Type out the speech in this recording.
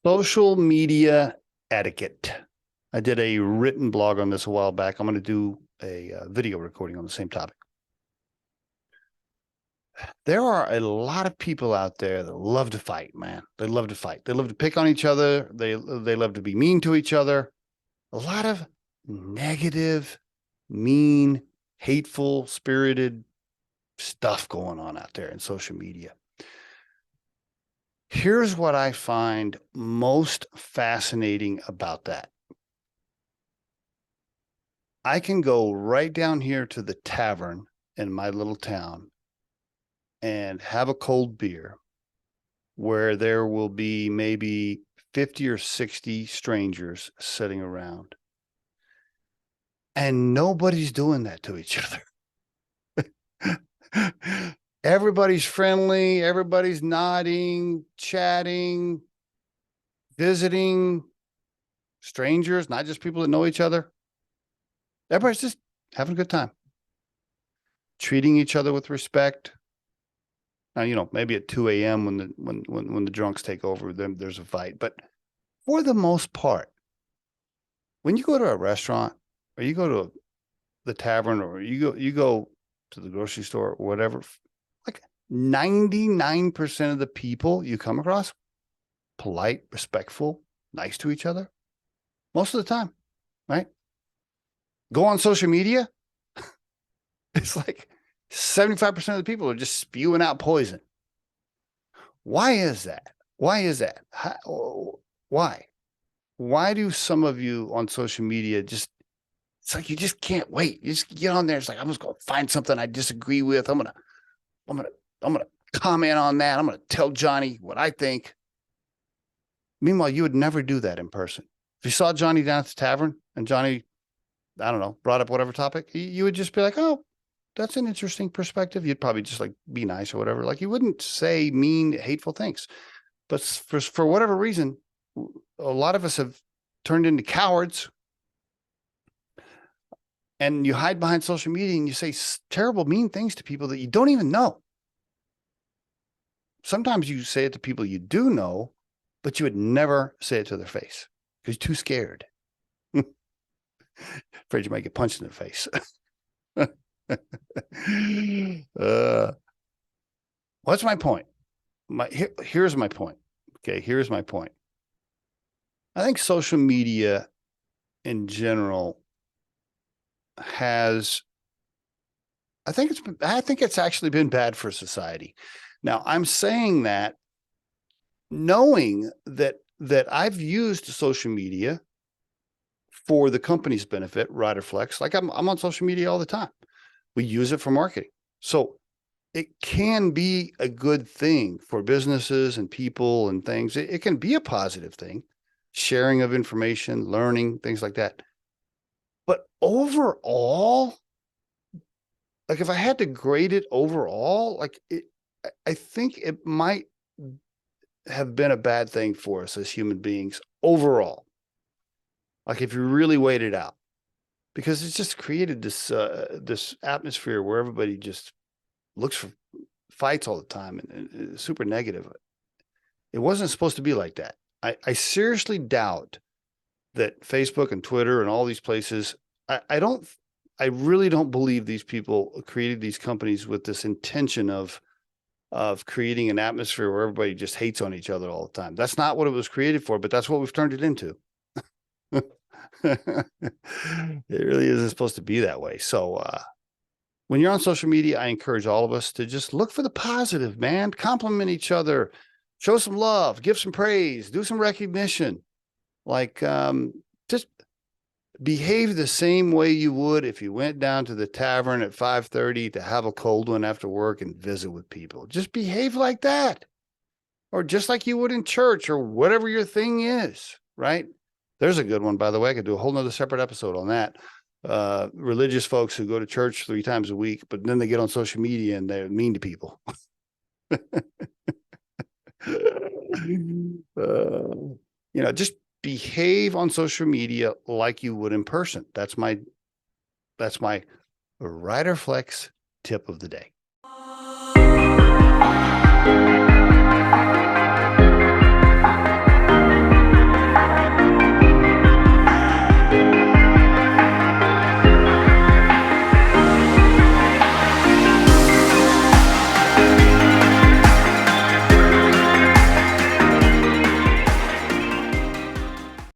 Social media etiquette. I did a written blog on this a while back. I'm going to do a video recording on the same topic. There are a lot of people out there that love to fight, man. They love to fight. They love to pick on each other. They love to be mean to each other. A lot of negative, mean, hateful, spirited stuff going on out there in social media. Here's what I find most fascinating about that. I can go right down here to the tavern in my little town and have a cold beer where there will be maybe 50 or 60 strangers sitting around. And nobody's doing that to each other. Everybody's friendly. Everybody's nodding, chatting, visiting strangers, not just people that know each other. Everybody's just having a good time, treating each other with respect. Now, maybe at 2 a.m. when the drunks take over, then there's a fight. But for the most part, when you go to a restaurant or you go to the tavern or you go to the grocery store or whatever, like 99% of the people you come across, polite, respectful, nice to each other, most of the time, right? Go on social media, it's like 75% of the people are just spewing out poison. Why is that? Why is that? Why? Why do some of you on social media it's like you just can't wait. You just get on there. It's like, I'm just going to find something I disagree with. I'm going to comment on that. I'm going to tell Johnny what I think. Meanwhile, you would never do that in person. If you saw Johnny down at the tavern and Johnny, I don't know, brought up whatever topic, you would just be like, oh, that's an interesting perspective. You'd probably just like be nice or whatever. Like you wouldn't say mean, hateful things. But for whatever reason, a lot of us have turned into cowards. And you hide behind social media and you say terrible, mean things to people that you don't even know. Sometimes you say it to people you do know, but you would never say it to their face because you're too scared. Afraid you might get punched in the face. What's my point? Here's my point. Okay, here's my point. I think social media in general I think it's actually been bad for society. Now, I'm saying that knowing that I've used social media for the company's benefit, Riderflex. Like I'm on social media all the time. We use it for marketing. So it can be a good thing for businesses and people and things. It can be a positive thing, sharing of information, learning, things like that. But overall, like if I had to grade it overall, I think it might have been a bad thing for us as human beings overall. Like if you really weighed it out, because it's just created this atmosphere where everybody just looks for fights all the time and super negative. It wasn't supposed to be like that. I seriously doubt that Facebook and Twitter and all these places, I really don't believe these people created these companies with this intention of creating an atmosphere where everybody just hates on each other all the time. That's not what it was created for, but that's what we've turned it into. It really isn't supposed to be that way. So when you're on social media, I encourage all of us to just look for the positive, man. Compliment each other, show some love, give some praise, do some recognition. Like just behave the same way you would if you went down to the tavern at 5:30 to have a cold one after work and visit with people. Just behave like that. Or just like you would in church or whatever your thing is, right? There's a good one, by the way. I could do a whole nother separate episode on that. Religious folks who go to church 3 times a week, but then they get on social media and they're mean to people. Just behave on social media like you would in person. That's my Riderflex tip of the day.